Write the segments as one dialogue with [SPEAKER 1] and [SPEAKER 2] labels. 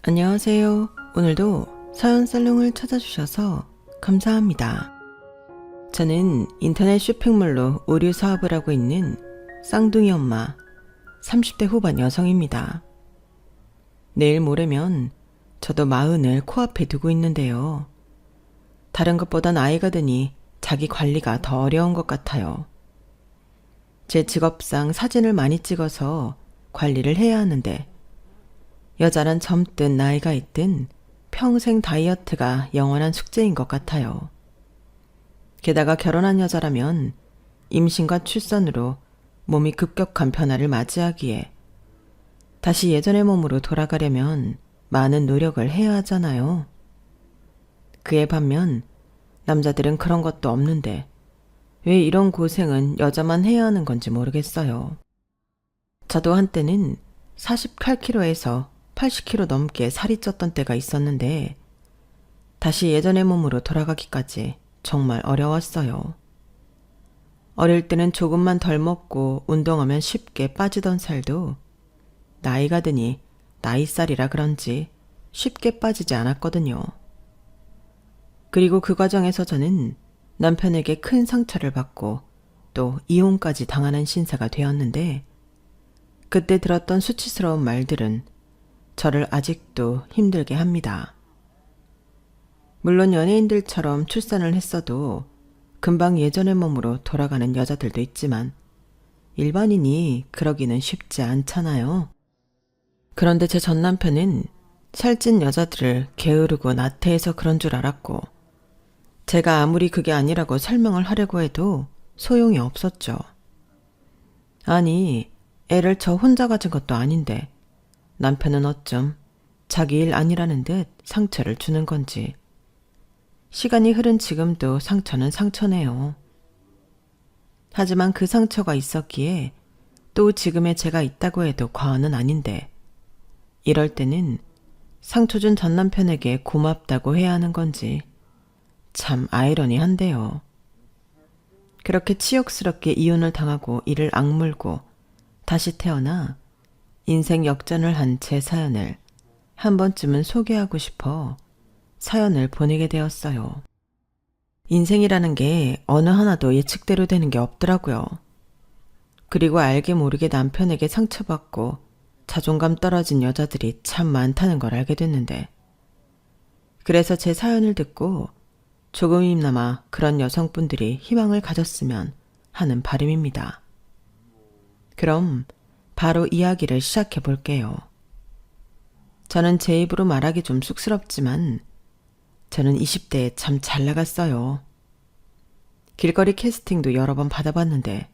[SPEAKER 1] 안녕하세요. 오늘도 서연살롱을 찾아주셔서 감사합니다. 저는 인터넷 쇼핑몰로 의류 사업을 하고 있는 쌍둥이 엄마 30대 후반 여성입니다. 내일 모레면 저도 40을 코앞에 두고 있는데요. 다른 것보단 아이가 드니 자기 관리가 더 어려운 것 같아요. 제 직업상 사진을 많이 찍어서 관리를 해야 하는데 여자란 젊든 나이가 있든 평생 다이어트가 영원한 숙제인 것 같아요. 게다가 결혼한 여자라면 임신과 출산으로 몸이 급격한 변화를 맞이하기에 다시 예전의 몸으로 돌아가려면 많은 노력을 해야 하잖아요. 그에 반면 남자들은 그런 것도 없는데 왜 이런 고생은 여자만 해야 하는 건지 모르겠어요. 저도 한때는 48kg에서 80kg 넘게 살이 쪘던 때가 있었는데 다시 예전의 몸으로 돌아가기까지 정말 어려웠어요. 어릴 때는 조금만 덜 먹고 운동하면 쉽게 빠지던 살도 나이가 드니 나이살이라 그런지 쉽게 빠지지 않았거든요. 그리고 그 과정에서 저는 남편에게 큰 상처를 받고 또 이혼까지 당하는 신세가 되었는데 그때 들었던 수치스러운 말들은 저를 아직도 힘들게 합니다. 물론 연예인들처럼 출산을 했어도 금방 예전의 몸으로 돌아가는 여자들도 있지만 일반인이 그러기는 쉽지 않잖아요. 그런데 제 전 남편은 살찐 여자들을 게으르고 나태해서 그런 줄 알았고 제가 아무리 그게 아니라고 설명을 하려고 해도 소용이 없었죠. 아니, 애를 저 혼자 가진 것도 아닌데 남편은 어쩜 자기 일 아니라는 듯 상처를 주는 건지. 시간이 흐른 지금도 상처는 상처네요. 하지만 그 상처가 있었기에 또 지금의 제가 있다고 해도 과언은 아닌데 이럴 때는 상처 준 전 남편에게 고맙다고 해야 하는 건지 참 아이러니한데요. 그렇게 치욕스럽게 이혼을 당하고 이를 악물고 다시 태어나 인생 역전을 한 제 사연을 한 번쯤은 소개하고 싶어 사연을 보내게 되었어요. 인생이라는 게 어느 하나도 예측대로 되는 게 없더라고요. 그리고 알게 모르게 남편에게 상처받고 자존감 떨어진 여자들이 참 많다는 걸 알게 됐는데 그래서 제 사연을 듣고 조금이나마 그런 여성분들이 희망을 가졌으면 하는 바람입니다. 그럼 바로 이야기를 시작해 볼게요. 저는 제 입으로 말하기 좀 쑥스럽지만 저는 20대에 참 잘 나갔어요. 길거리 캐스팅도 여러 번 받아봤는데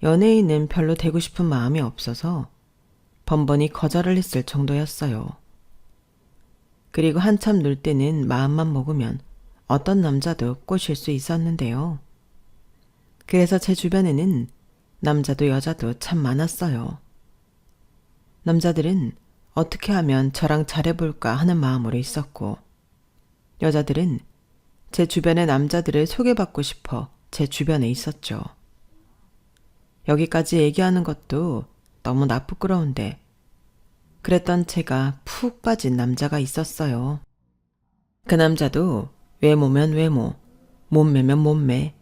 [SPEAKER 1] 연예인은 별로 되고 싶은 마음이 없어서 번번이 거절을 했을 정도였어요. 그리고 한참 놀 때는 마음만 먹으면 어떤 남자도 꼬실 수 있었는데요. 그래서 제 주변에는 남자도 여자도 참 많았어요. 남자들은 어떻게 하면 저랑 잘해볼까 하는 마음으로 있었고 여자들은 제 주변의 남자들을 소개받고 싶어 제 주변에 있었죠. 여기까지 얘기하는 것도 너무나 부끄러운데 그랬던 제가 푹 빠진 남자가 있었어요. 그 남자도 외모면 외모, 몸매면 몸매,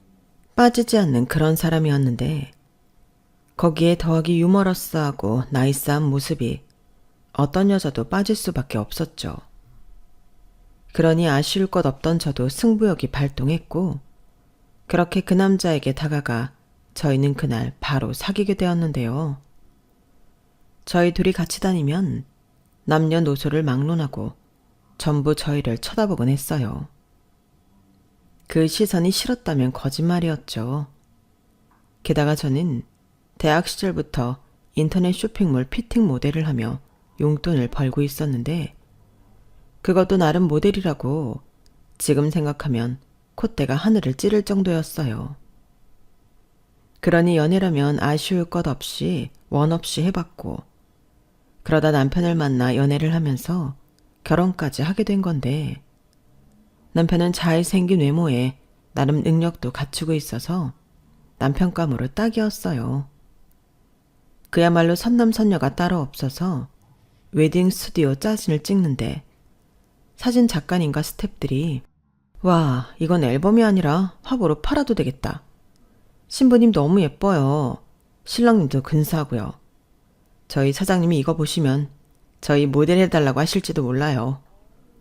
[SPEAKER 1] 빠지지 않는 그런 사람이었는데 거기에 더하기 유머러스하고 나이스한 모습이 어떤 여자도 빠질 수밖에 없었죠. 그러니 아쉬울 것 없던 저도 승부욕이 발동했고 그렇게 그 남자에게 다가가 저희는 그날 바로 사귀게 되었는데요. 저희 둘이 같이 다니면 남녀노소를 막론하고 전부 저희를 쳐다보곤 했어요. 그 시선이 싫었다면 거짓말이었죠. 게다가 저는 대학 시절부터 인터넷 쇼핑몰 피팅 모델을 하며 용돈을 벌고 있었는데 그것도 나름 모델이라고 지금 생각하면 콧대가 하늘을 찌를 정도였어요. 그러니 연애라면 아쉬울 것 없이 원 없이 해봤고 그러다 남편을 만나 연애를 하면서 결혼까지 하게 된 건데 남편은 잘생긴 외모에 나름 능력도 갖추고 있어서 남편감으로 딱이었어요. 그야말로 선남선녀가 따로 없어서 웨딩 스튜디오 사진을 찍는데 사진 작가님과 스태프들이 와, 이건 앨범이 아니라 화보로 팔아도 되겠다. 신부님 너무 예뻐요. 신랑님도 근사하고요. 저희 사장님이 이거 보시면 저희 모델 해달라고 하실지도 몰라요.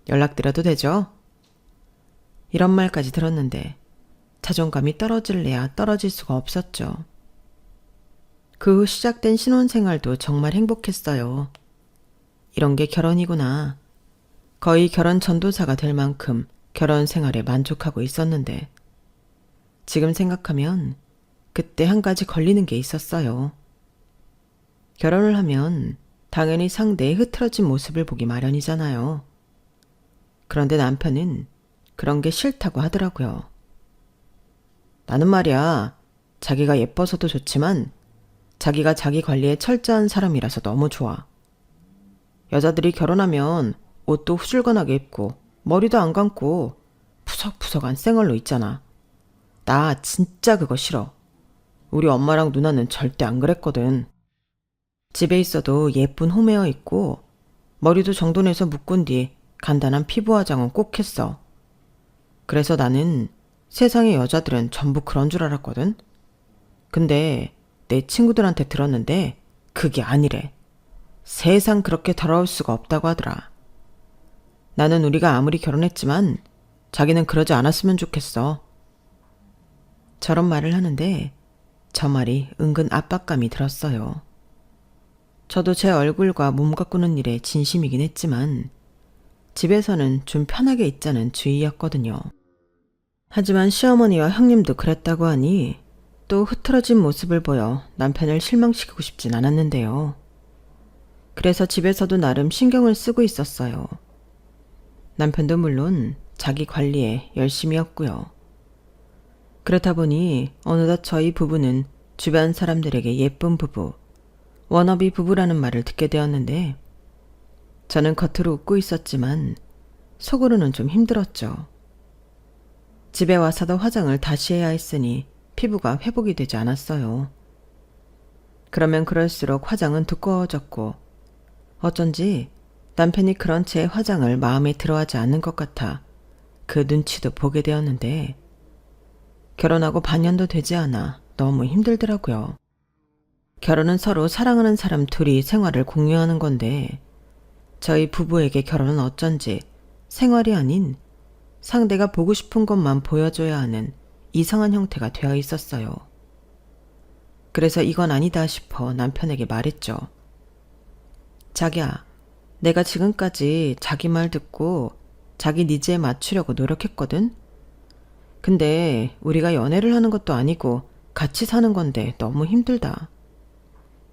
[SPEAKER 1] 연락드려도 되죠? 이런 말까지 들었는데 자존감이 떨어질래야 떨어질 수가 없었죠. 그 후 시작된 신혼생활도 정말 행복했어요. 이런 게 결혼이구나. 거의 결혼 전도사가 될 만큼 결혼 생활에 만족하고 있었는데 지금 생각하면 그때 한 가지 걸리는 게 있었어요. 결혼을 하면 당연히 상대의 흐트러진 모습을 보기 마련이잖아요. 그런데 남편은 그런 게 싫다고 하더라고요. 나는 말이야, 자기가 예뻐서도 좋지만 자기가 자기 관리에 철저한 사람이라서 너무 좋아. 여자들이 결혼하면 옷도 후줄근하게 입고 머리도 안 감고 푸석푸석한 생얼로 있잖아. 나 진짜 그거 싫어. 우리 엄마랑 누나는 절대 안 그랬거든. 집에 있어도 예쁜 홈웨어 입고 머리도 정돈해서 묶은 뒤 간단한 피부 화장은 꼭 했어. 그래서 나는 세상의 여자들은 전부 그런 줄 알았거든. 근데 내 친구들한테 들었는데 그게 아니래. 세상 그렇게 더러울 수가 없다고 하더라. 나는 우리가 아무리 결혼했지만 자기는 그러지 않았으면 좋겠어. 저런 말을 하는데 저 말이 은근 압박감이 들었어요. 저도 제 얼굴과 몸 가꾸는 일에 진심이긴 했지만 집에서는 좀 편하게 있자는 주의였거든요. 하지만 시어머니와 형님도 그랬다고 하니 또 흐트러진 모습을 보여 남편을 실망시키고 싶진 않았는데요. 그래서 집에서도 나름 신경을 쓰고 있었어요. 남편도 물론 자기 관리에 열심히였고요. 그렇다 보니 어느덧 저희 부부는 주변 사람들에게 예쁜 부부, 워너비 부부라는 말을 듣게 되었는데 저는 겉으로 웃고 있었지만 속으로는 좀 힘들었죠. 집에 와서도 화장을 다시 해야 했으니 피부가 회복이 되지 않았어요. 그러면 그럴수록 화장은 두꺼워졌고 어쩐지 남편이 그런 채 화장을 마음에 들어하지 않는 것 같아 그 눈치도 보게 되었는데 결혼하고 반년도 되지 않아 너무 힘들더라고요. 결혼은 서로 사랑하는 사람 둘이 생활을 공유하는 건데 저희 부부에게 결혼은 어쩐지 생활이 아닌 상대가 보고 싶은 것만 보여줘야 하는 이상한 형태가 되어 있었어요. 그래서 이건 아니다 싶어 남편에게 말했죠. 자기야, 내가 지금까지 자기 말 듣고 자기 니즈에 맞추려고 노력했거든? 근데 우리가 연애를 하는 것도 아니고 같이 사는 건데 너무 힘들다.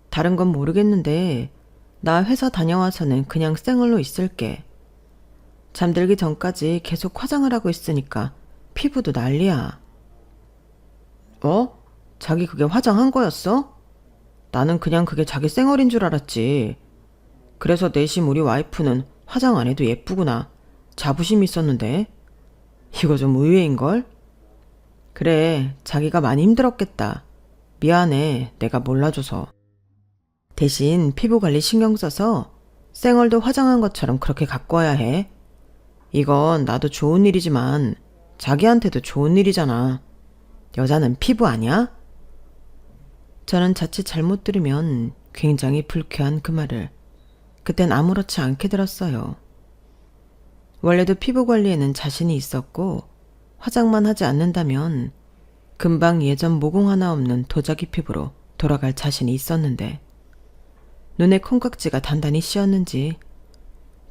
[SPEAKER 1] 다른 건 모르겠는데 나 회사 다녀와서는 그냥 생얼로 있을게. 잠들기 전까지 계속 화장을 하고 있으니까 피부도 난리야. 어? 자기 그게 화장한 거였어? 나는 그냥 그게 자기 생얼인 줄 알았지. 그래서 내심 우리 와이프는 화장 안 해도 예쁘구나. 자부심이 있었는데. 이거 좀 의외인걸? 그래, 자기가 많이 힘들었겠다. 미안해, 내가 몰라줘서. 대신 피부 관리 신경 써서 생얼도 화장한 것처럼 그렇게 갖고 와야 해. 이건 나도 좋은 일이지만 자기한테도 좋은 일이잖아. 여자는 피부 아니야? 저는 자칫 잘못 들으면 굉장히 불쾌한 그 말을 그땐 아무렇지 않게 들었어요. 원래도 피부 관리에는 자신이 있었고 화장만 하지 않는다면 금방 예전 모공 하나 없는 도자기 피부로 돌아갈 자신이 있었는데 눈에 콩깍지가 단단히 씌었는지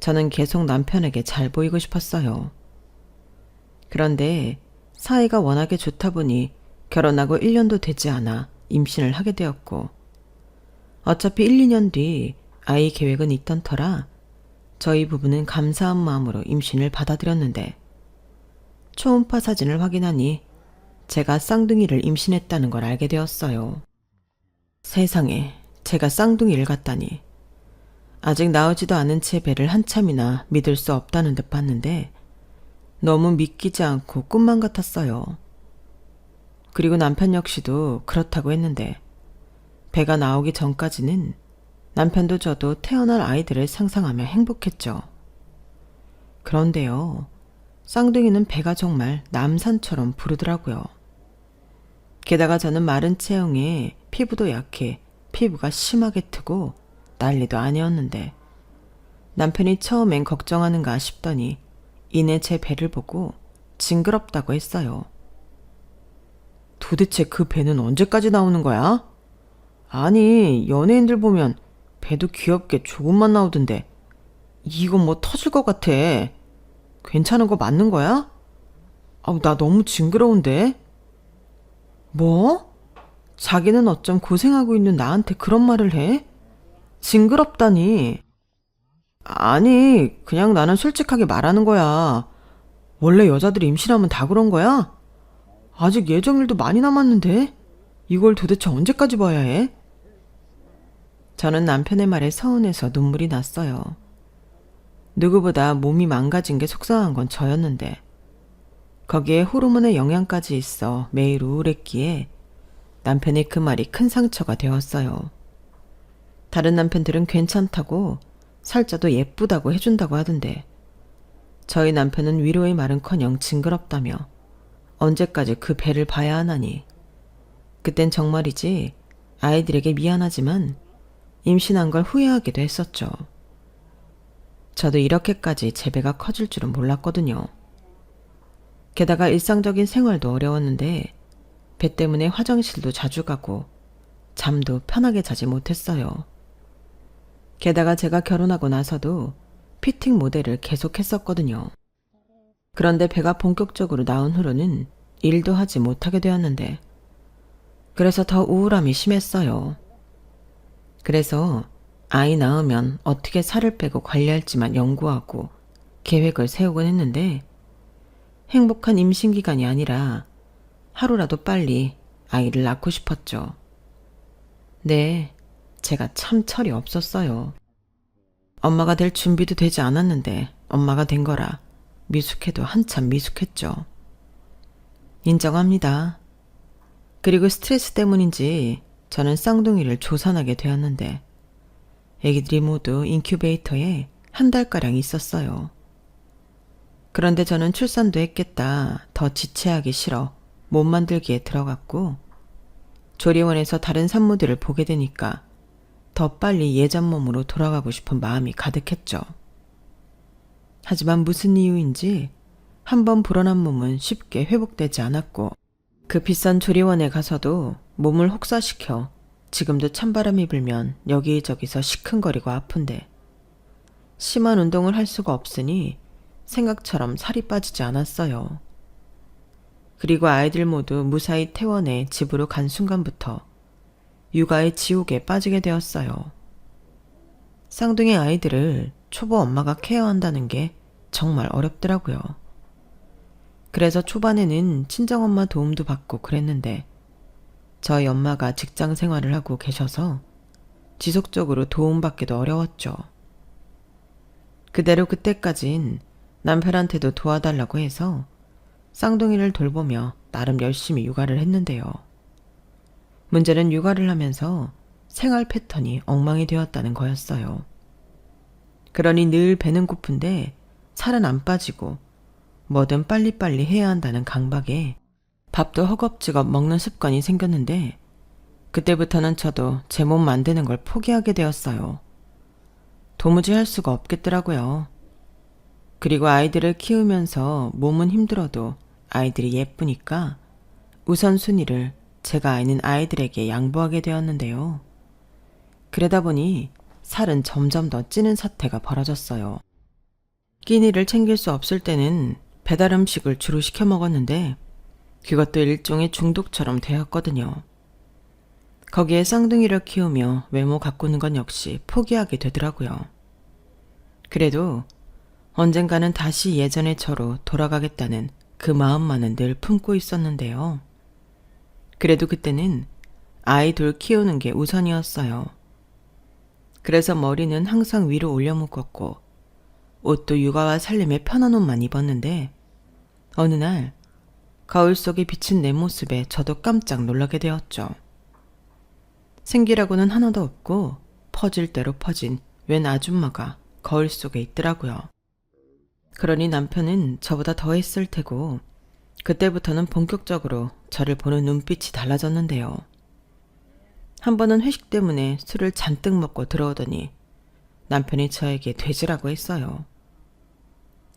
[SPEAKER 1] 저는 계속 남편에게 잘 보이고 싶었어요. 그런데 사이가 워낙에 좋다 보니 결혼하고 1년도 되지 않아 임신을 하게 되었고 어차피 1, 2년 뒤 아이 계획은 있던 터라 저희 부부는 감사한 마음으로 임신을 받아들였는데 초음파 사진을 확인하니 제가 쌍둥이를 임신했다는 걸 알게 되었어요. 세상에, 제가 쌍둥이를 갖다니. 아직 나오지도 않은 제 배를 한참이나 믿을 수 없다는 듯 봤는데 너무 믿기지 않고 꿈만 같았어요. 그리고 남편 역시도 그렇다고 했는데 배가 나오기 전까지는 남편도 저도 태어날 아이들을 상상하며 행복했죠. 그런데요, 쌍둥이는 배가 정말 남산처럼 부르더라고요. 게다가 저는 마른 체형에 피부도 약해 피부가 심하게 트고 난리도 아니었는데 남편이 처음엔 걱정하는가 싶더니 이내 제 배를 보고 징그럽다고 했어요. 도대체 그 배는 언제까지 나오는 거야? 아니, 연예인들 보면 배도 귀엽게 조금만 나오던데 이건 뭐 터질 것 같아. 괜찮은 거 맞는 거야? 아우, 나 너무 징그러운데? 뭐? 자기는 어쩜 고생하고 있는 나한테 그런 말을 해? 징그럽다니. 아니, 그냥 나는 솔직하게 말하는 거야. 원래 여자들이 임신하면 다 그런 거야? 아직 예정일도 많이 남았는데? 이걸 도대체 언제까지 봐야 해? 저는 남편의 말에 서운해서 눈물이 났어요. 누구보다 몸이 망가진 게 속상한 건 저였는데 거기에 호르몬의 영향까지 있어 매일 우울했기에 남편의 그 말이 큰 상처가 되었어요. 다른 남편들은 괜찮다고 살쪄도 예쁘다고 해준다고 하던데 저희 남편은 위로의 말은커녕 징그럽다며 언제까지 그 배를 봐야 하나니. 그땐 정말이지 아이들에게 미안하지만 임신한 걸 후회하기도 했었죠. 저도 이렇게까지 제 배가 커질 줄은 몰랐거든요. 게다가 일상적인 생활도 어려웠는데 배 때문에 화장실도 자주 가고 잠도 편하게 자지 못했어요. 게다가 제가 결혼하고 나서도 피팅 모델을 계속 했었거든요. 그런데 배가 본격적으로 나온 후로는 일도 하지 못하게 되었는데 그래서 더 우울함이 심했어요. 그래서 아이 낳으면 어떻게 살을 빼고 관리할지만 연구하고 계획을 세우곤 했는데 행복한 임신 기간이 아니라 하루라도 빨리 아이를 낳고 싶었죠. 네, 제가 참 철이 없었어요. 엄마가 될 준비도 되지 않았는데 엄마가 된 거라 미숙해도 한참 미숙했죠. 인정합니다. 그리고 스트레스 때문인지 저는 쌍둥이를 조산하게 되었는데 애기들이 모두 인큐베이터에 한 달가량 있었어요. 그런데 저는 출산도 했겠다 더 지체하기 싫어 몸 만들기에 들어갔고 조리원에서 다른 산모들을 보게 되니까 더 빨리 예전 몸으로 돌아가고 싶은 마음이 가득했죠. 하지만 무슨 이유인지 한번 불어난 몸은 쉽게 회복되지 않았고 그 비싼 조리원에 가서도 몸을 혹사시켜 지금도 찬바람이 불면 여기저기서 시큰거리고 아픈데 심한 운동을 할 수가 없으니 생각처럼 살이 빠지지 않았어요. 그리고 아이들 모두 무사히 퇴원해 집으로 간 순간부터 육아의 지옥에 빠지게 되었어요. 쌍둥이 아이들을 초보 엄마가 케어한다는 게 정말 어렵더라고요. 그래서 초반에는 친정엄마 도움도 받고 그랬는데 저희 엄마가 직장 생활을 하고 계셔서 지속적으로 도움받기도 어려웠죠. 그대로 그때까진 남편한테도 도와달라고 해서 쌍둥이를 돌보며 나름 열심히 육아를 했는데요. 문제는 육아를 하면서 생활 패턴이 엉망이 되었다는 거였어요. 그러니 늘 배는 고픈데 살은 안 빠지고 뭐든 빨리빨리 해야 한다는 강박에 밥도 허겁지겁 먹는 습관이 생겼는데 그때부터는 저도 제 몸 만드는 걸 포기하게 되었어요. 도무지 할 수가 없겠더라고요. 그리고 아이들을 키우면서 몸은 힘들어도 아이들이 예쁘니까 우선순위를 제가 아는 아이들에게 양보하게 되었는데요. 그러다 보니 살은 점점 더 찌는 사태가 벌어졌어요. 끼니를 챙길 수 없을 때는 배달 음식을 주로 시켜 먹었는데 그것도 일종의 중독처럼 되었거든요. 거기에 쌍둥이를 키우며 외모 가꾸는 건 역시 포기하게 되더라고요. 그래도 언젠가는 다시 예전의 저로 돌아가겠다는 그 마음만은 늘 품고 있었는데요. 그래도 그때는 아이 둘 키우는 게 우선이었어요. 그래서 머리는 항상 위로 올려 묶었고 옷도 육아와 살림의 편한 옷만 입었는데 어느 날 거울 속에 비친 내 모습에 저도 깜짝 놀라게 되었죠. 생기라고는 하나도 없고 퍼질 대로 퍼진 웬 아줌마가 거울 속에 있더라고요. 그러니 남편은 저보다 더 했을 테고 그때부터는 본격적으로 저를 보는 눈빛이 달라졌는데요. 한 번은 회식 때문에 술을 잔뜩 먹고 들어오더니 남편이 저에게 돼지라고 했어요.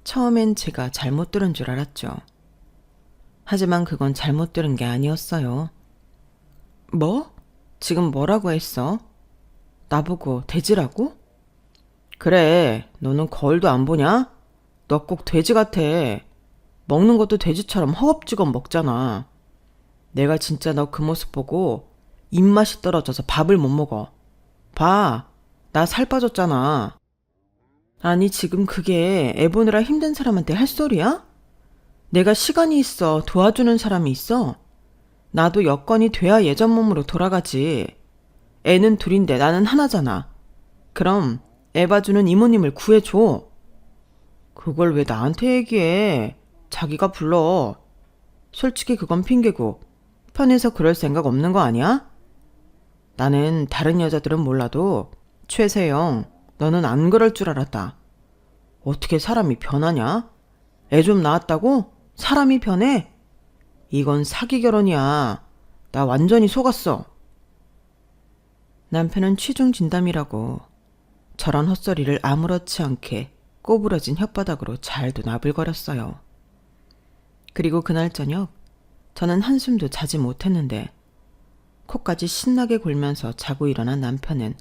[SPEAKER 1] 처음엔 제가 잘못 들은 줄 알았죠. 하지만 그건 잘못 들은 게 아니었어요. 뭐? 지금 뭐라고 했어? 나보고 돼지라고? 그래, 너는 거울도 안 보냐? 너 꼭 돼지 같아. 먹는 것도 돼지처럼 허겁지겁 먹잖아. 내가 진짜 너 그 모습 보고 입맛이 떨어져서 밥을 못 먹어. 봐, 나 살 빠졌잖아. 아니, 지금 그게 애 보느라 힘든 사람한테 할 소리야? 내가 시간이 있어 도와주는 사람이 있어. 나도 여건이 돼야 예전 몸으로 돌아가지. 애는 둘인데 나는 하나잖아. 그럼 애 봐주는 이모님을 구해줘. 그걸 왜 나한테 얘기해? 자기가 불러. 솔직히 그건 핑계고 편해서 그럴 생각 없는 거 아니야? 나는 다른 여자들은 몰라도 최세영, 너는 안 그럴 줄 알았다. 어떻게 사람이 변하냐? 애 좀 낳았다고? 사람이 변해? 이건 사기 결혼이야. 나 완전히 속았어. 남편은 취중 진담이라고 저런 헛소리를 아무렇지 않게 꼬부러진 혓바닥으로 잘도 나불거렸어요. 그리고 그날 저녁 저는 한숨도 자지 못했는데 코까지 신나게 골면서 자고 일어난 남편은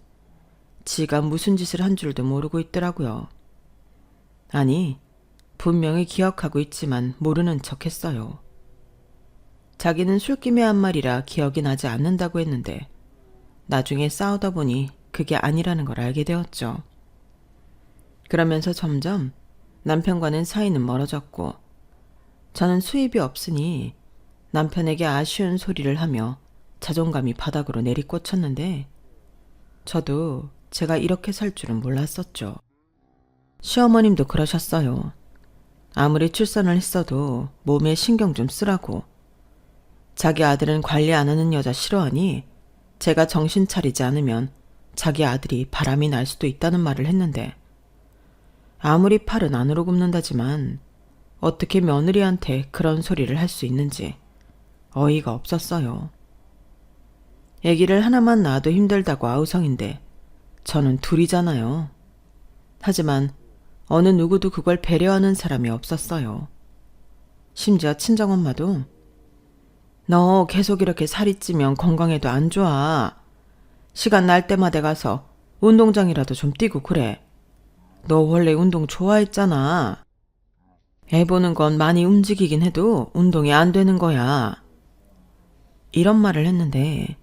[SPEAKER 1] 지가 무슨 짓을 한 줄도 모르고 있더라고요. 아니, 분명히 기억하고 있지만 모르는 척 했어요. 자기는 술김에 한 말이라 기억이 나지 않는다고 했는데 나중에 싸우다 보니 그게 아니라는 걸 알게 되었죠. 그러면서 점점 남편과는 사이는 멀어졌고 저는 수입이 없으니 남편에게 아쉬운 소리를 하며 자존감이 바닥으로 내리꽂혔는데 저도 제가 이렇게 살 줄은 몰랐었죠. 시어머님도 그러셨어요. 아무리 출산을 했어도 몸에 신경 좀 쓰라고. 자기 아들은 관리 안 하는 여자 싫어하니 제가 정신 차리지 않으면 자기 아들이 바람이 날 수도 있다는 말을 했는데 아무리 팔은 안으로 굽는다지만 어떻게 며느리한테 그런 소리를 할 수 있는지 어이가 없었어요. 아기를 하나만 낳아도 힘들다고 아우성인데 저는 둘이잖아요. 하지만 어느 누구도 그걸 배려하는 사람이 없었어요. 심지어 친정엄마도 너 계속 이렇게 살이 찌면 건강에도 안 좋아. 시간 날 때마다 가서 운동장이라도 좀 뛰고 그래. 너 원래 운동 좋아했잖아. 애 보는 건 많이 움직이긴 해도 운동이 안 되는 거야. 이런 말을 했는데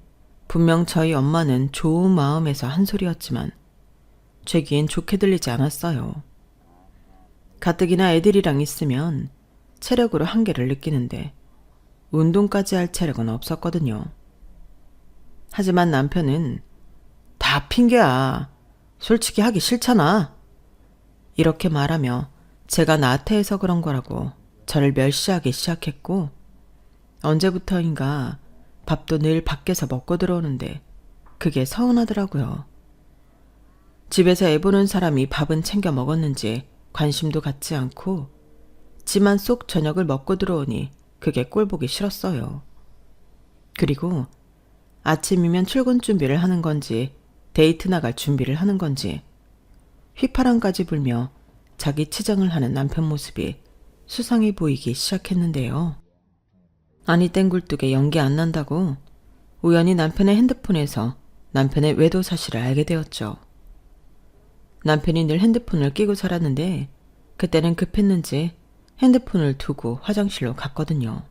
[SPEAKER 1] 분명 저희 엄마는 좋은 마음에서 한 소리였지만 제 귀엔 좋게 들리지 않았어요. 가뜩이나 애들이랑 있으면 체력으로 한계를 느끼는데 운동까지 할 체력은 없었거든요. 하지만 남편은 다 핑계야. 솔직히 하기 싫잖아. 이렇게 말하며 제가 나태해서 그런 거라고 저를 멸시하기 시작했고 언제부터인가 밥도 늘 밖에서 먹고 들어오는데 그게 서운하더라고요. 집에서 애 보는 사람이 밥은 챙겨 먹었는지 관심도 갖지 않고 지만 쏙 저녁을 먹고 들어오니 그게 꼴보기 싫었어요. 그리고 아침이면 출근 준비를 하는 건지 데이트 나갈 준비를 하는 건지 휘파람까지 불며 자기 치장을 하는 남편 모습이 수상해 보이기 시작했는데요. 아니 땡굴뚝에 연기 안 난다고 우연히 남편의 핸드폰에서 남편의 외도 사실을 알게 되었죠. 남편이 늘 핸드폰을 끼고 살았는데 그때는 급했는지 핸드폰을 두고 화장실로 갔거든요.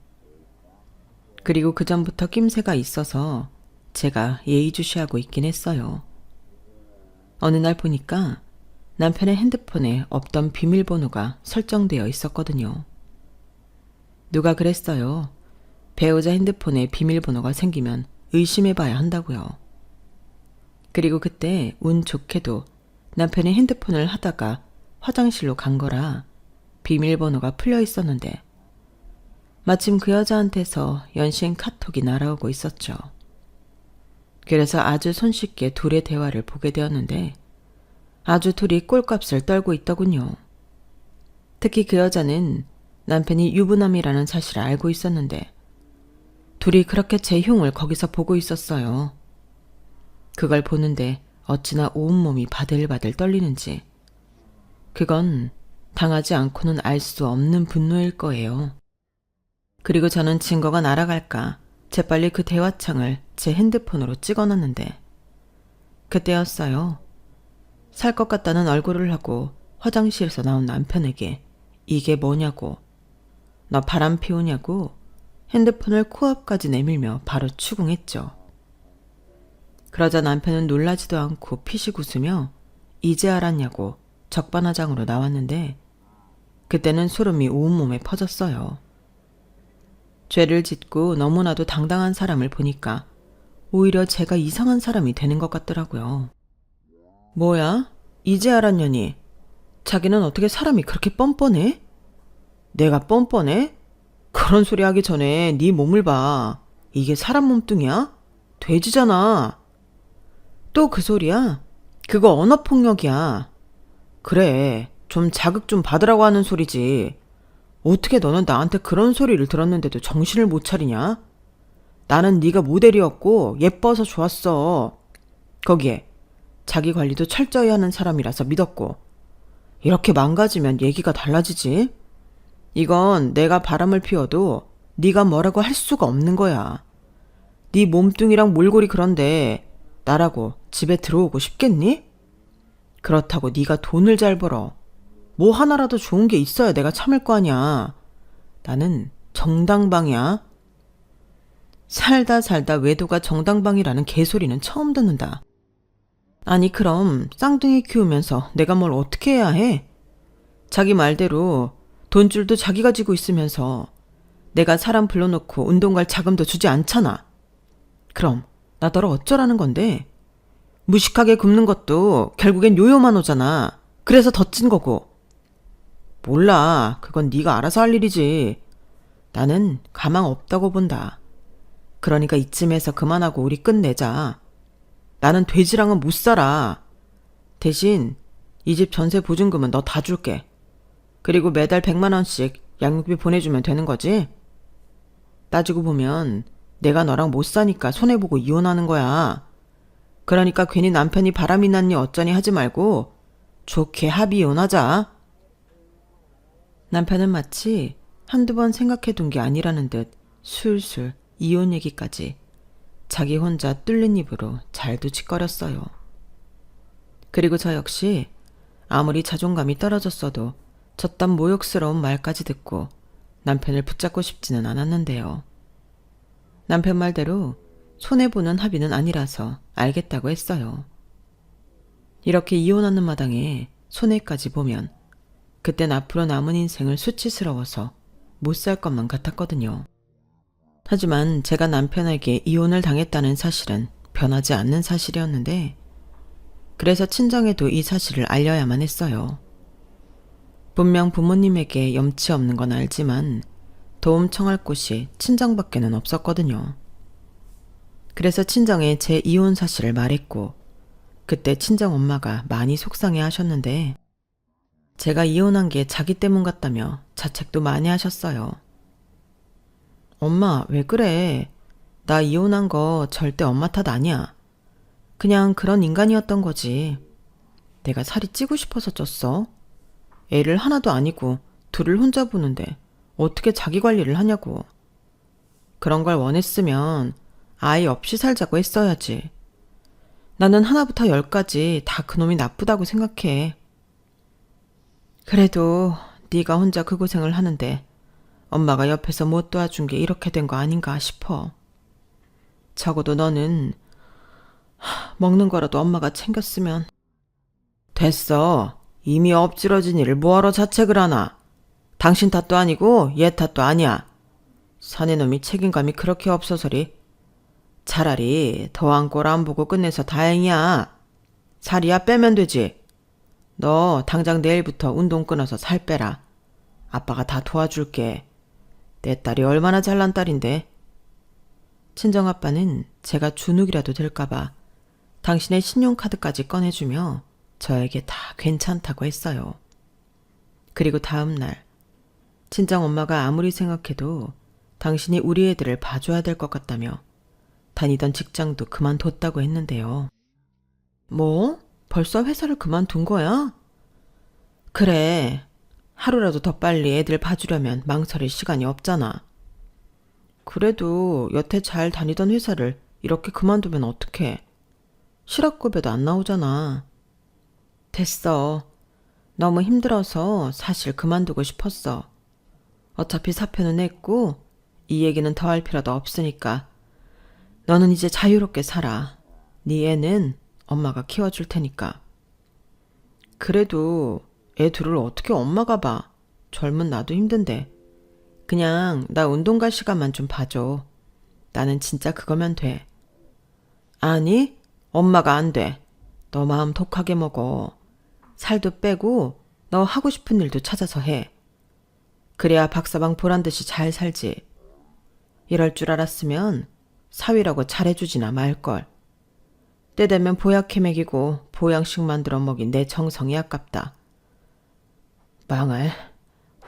[SPEAKER 1] 그리고 그전부터 낌새가 있어서 제가 예의주시하고 있긴 했어요. 어느 날 보니까 남편의 핸드폰에 없던 비밀번호가 설정되어 있었거든요. 누가 그랬어요. 배우자 핸드폰에 비밀번호가 생기면 의심해봐야 한다고요. 그리고 그때 운 좋게도 남편이 핸드폰을 하다가 화장실로 간 거라 비밀번호가 풀려 있었는데 마침 그 여자한테서 연신 카톡이 날아오고 있었죠. 그래서 아주 손쉽게 둘의 대화를 보게 되었는데 아주 둘이 꼴값을 떨고 있더군요. 특히 그 여자는 남편이 유부남이라는 사실을 알고 있었는데 둘이 그렇게 제 흉을 거기서 보고 있었어요. 그걸 보는데 어찌나 온몸이 바들바들 떨리는지. 그건 당하지 않고는 알 수 없는 분노일 거예요. 그리고 저는 증거가 날아갈까 재빨리 그 대화창을 제 핸드폰으로 찍어놨는데 그때였어요. 살 것 같다는 얼굴을 하고 화장실에서 나온 남편에게 이게 뭐냐고, 너 바람 피우냐고 핸드폰을 코앞까지 내밀며 바로 추궁했죠. 그러자 남편은 놀라지도 않고 피식 웃으며 이제 알았냐고 적반하장으로 나왔는데 그때는 소름이 온몸에 퍼졌어요. 죄를 짓고 너무나도 당당한 사람을 보니까 오히려 제가 이상한 사람이 되는 것 같더라고요. 뭐야? 이제 알았냐니? 자기는 어떻게 사람이 그렇게 뻔뻔해? 내가 뻔뻔해? 그런 소리 하기 전에 네 몸을 봐. 이게 사람 몸뚱이야? 돼지잖아. 또 그 소리야? 그거 언어폭력이야. 그래, 좀 자극 좀 받으라고 하는 소리지. 어떻게 너는 나한테 그런 소리를 들었는데도 정신을 못 차리냐? 나는 네가 모델이었고 예뻐서 좋았어. 거기에 자기 관리도 철저히 하는 사람이라서 믿었고. 이렇게 망가지면 얘기가 달라지지. 이건 내가 바람을 피워도 네가 뭐라고 할 수가 없는 거야. 네 몸뚱이랑 몰골이 그런데 나라고 집에 들어오고 싶겠니? 그렇다고 네가 돈을 잘 벌어. 뭐 하나라도 좋은 게 있어야 내가 참을 거 아니야. 나는 정당방이야. 살다 외도가 정당방이라는 개소리는 처음 듣는다. 아니 그럼 쌍둥이 키우면서 내가 뭘 어떻게 해야 해? 자기 말대로 돈줄도 자기가 쥐고 있으면서 내가 사람 불러놓고 운동 갈 자금도 주지 않잖아. 그럼 나더러 어쩌라는 건데? 무식하게 굶는 것도 결국엔 요요만 오잖아. 그래서 더 찐 거고. 몰라. 그건 네가 알아서 할 일이지. 나는 가망 없다고 본다. 그러니까 이쯤에서 그만하고 우리 끝내자. 나는 돼지랑은 못 살아. 대신 이 집 전세 보증금은 너 다 줄게. 그리고 매달 100만 원씩 양육비 보내주면 되는 거지? 따지고 보면 내가 너랑 못 사니까 손해보고 이혼하는 거야. 그러니까 괜히 남편이 바람이 났니 어쩌니 하지 말고 좋게 합의 이혼하자. 남편은 마치 한두 번 생각해둔 게 아니라는 듯 술술 이혼 얘기까지 자기 혼자 뚫린 입으로 잘도 짓거렸어요. 그리고 저 역시 아무리 자존감이 떨어졌어도 저딴 모욕스러운 말까지 듣고 남편을 붙잡고 싶지는 않았는데요. 남편 말대로 손해보는 합의는 아니라서 알겠다고 했어요. 이렇게 이혼하는 마당에 손해까지 보면 그땐 앞으로 남은 인생을 수치스러워서 못 살 것만 같았거든요. 하지만 제가 남편에게 이혼을 당했다는 사실은 변하지 않는 사실이었는데 그래서 친정에도 이 사실을 알려야만 했어요. 분명 부모님에게 염치 없는 건 알지만 도움 청할 곳이 친정밖에는 없었거든요. 그래서 친정에 제 이혼 사실을 말했고 그때 친정 엄마가 많이 속상해 하셨는데 제가 이혼한 게 자기 때문 같다며 자책도 많이 하셨어요. 엄마, 왜 그래? 나 이혼한 거 절대 엄마 탓 아니야. 그냥 그런 인간이었던 거지. 내가 살이 찌고 싶어서 쪘어. 애를 하나도 아니고 둘을 혼자 보는데 어떻게 자기 관리를 하냐고. 그런 걸 원했으면 아이 없이 살자고 했어야지. 나는 하나부터 10까지 다 그놈이 나쁘다고 생각해. 그래도 네가 혼자 그 고생을 하는데 엄마가 옆에서 못 도와준 게 이렇게 된 거 아닌가 싶어. 적어도 너는 먹는 거라도 엄마가 챙겼으면. 됐어. 이미 엎질러진 일을 뭐하러 자책을 하나. 당신 탓도 아니고 얘 탓도 아니야. 사내놈이 책임감이 그렇게 없어서리. 차라리 더한 꼴 안 보고 끝내서 다행이야. 살이야 빼면 되지. 너 당장 내일부터 운동 끊어서 살 빼라. 아빠가 다 도와줄게. 내 딸이 얼마나 잘난 딸인데. 친정아빠는 제가 주눅이라도 들까봐 당신의 신용카드까지 꺼내주며 저에게 다 괜찮다고 했어요. 그리고 다음 날 친정엄마가 아무리 생각해도 당신이 우리 애들을 봐줘야 될 것 같다며 다니던 직장도 그만뒀다고 했는데요. 뭐? 벌써 회사를 그만둔 거야? 그래. 하루라도 더 빨리 애들 봐주려면 망설일 시간이 없잖아. 그래도 여태 잘 다니던 회사를 이렇게 그만두면 어떡해. 실업급여도 안 나오잖아. 됐어. 너무 힘들어서 사실 그만두고 싶었어. 어차피 사표는 냈고 이 얘기는 더 할 필요도 없으니까 너는 이제 자유롭게 살아. 네 애는 엄마가 키워줄 테니까. 그래도 애 둘을 어떻게 엄마가 봐. 젊은 나도 힘든데. 그냥 나 운동 갈 시간만 좀 봐줘. 나는 진짜 그거면 돼. 아니, 엄마가 안 돼. 너 마음 독하게 먹어. 살도 빼고 너 하고 싶은 일도 찾아서 해. 그래야 박사방 보란듯이 잘 살지. 이럴 줄 알았으면 사위라고 잘해주지나 말걸. 때 되면 보약해 먹이고 보양식 만들어 먹인 내 정성이 아깝다. 망할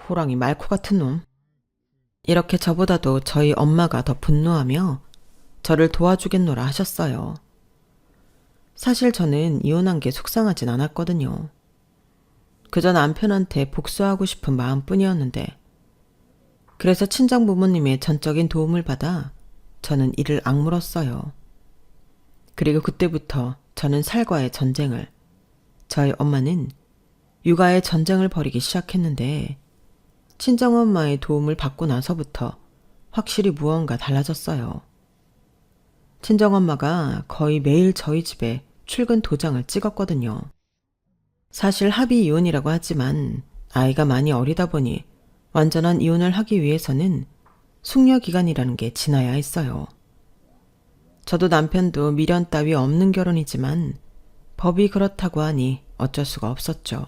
[SPEAKER 1] 호랑이 말코 같은 놈. 이렇게 저보다도 저희 엄마가 더 분노하며 저를 도와주겠노라 하셨어요. 사실 저는 이혼한 게 속상하진 않았거든요. 그저 남편한테 복수하고 싶은 마음뿐이었는데 그래서 친정 부모님의 전적인 도움을 받아 저는 이를 악물었어요. 그리고 그때부터 저는 살과의 전쟁을, 저희 엄마는 육아의 전쟁을 벌이기 시작했는데 친정엄마의 도움을 받고 나서부터 확실히 무언가 달라졌어요. 친정엄마가 거의 매일 저희 집에 출근 도장을 찍었거든요. 사실 합의 이혼이라고 하지만 아이가 많이 어리다 보니 완전한 이혼을 하기 위해서는 숙려기간이라는 게 지나야 했어요. 저도 남편도 미련 따위 없는 결혼이지만 법이 그렇다고 하니 어쩔 수가 없었죠.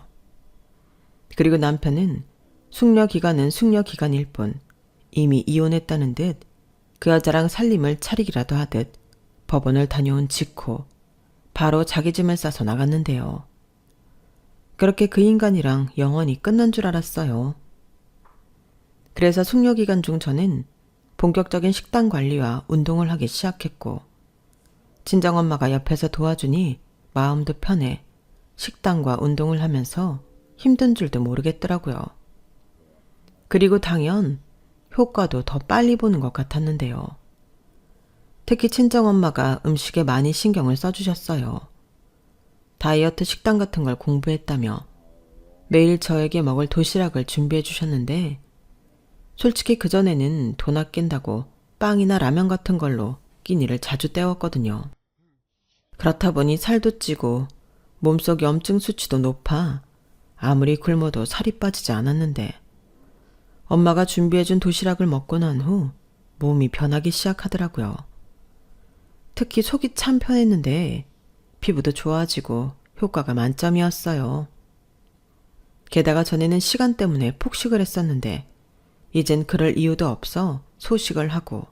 [SPEAKER 1] 그리고 남편은 숙려기간은 숙려기간일 뿐 이미 이혼했다는 듯 그 여자랑 살림을 차리기라도 하듯 법원을 다녀온 직후 바로 자기 짐을 싸서 나갔는데요. 그렇게 그 인간이랑 영원히 끝난 줄 알았어요. 그래서 숙려기간 중 저는 본격적인 식단 관리와 운동을 하기 시작했고 친정엄마가 옆에서 도와주니 마음도 편해 식단과 운동을 하면서 힘든 줄도 모르겠더라고요. 그리고 당연 효과도 더 빨리 보는 것 같았는데요. 특히 친정엄마가 음식에 많이 신경을 써주셨어요. 다이어트 식단 같은 걸 공부했다며 매일 저에게 먹을 도시락을 준비해 주셨는데 솔직히 그전에는 돈 아낀다고 빵이나 라면 같은 걸로 끼니를 자주 때웠거든요. 그렇다 보니 살도 찌고 몸속 염증 수치도 높아 아무리 굶어도 살이 빠지지 않았는데 엄마가 준비해준 도시락을 먹고 난 후 몸이 변하기 시작하더라고요. 특히 속이 참 편했는데 피부도 좋아지고 효과가 만점이었어요. 게다가 전에는 시간 때문에 폭식을 했었는데 이젠 그럴 이유도 없어 소식을 하고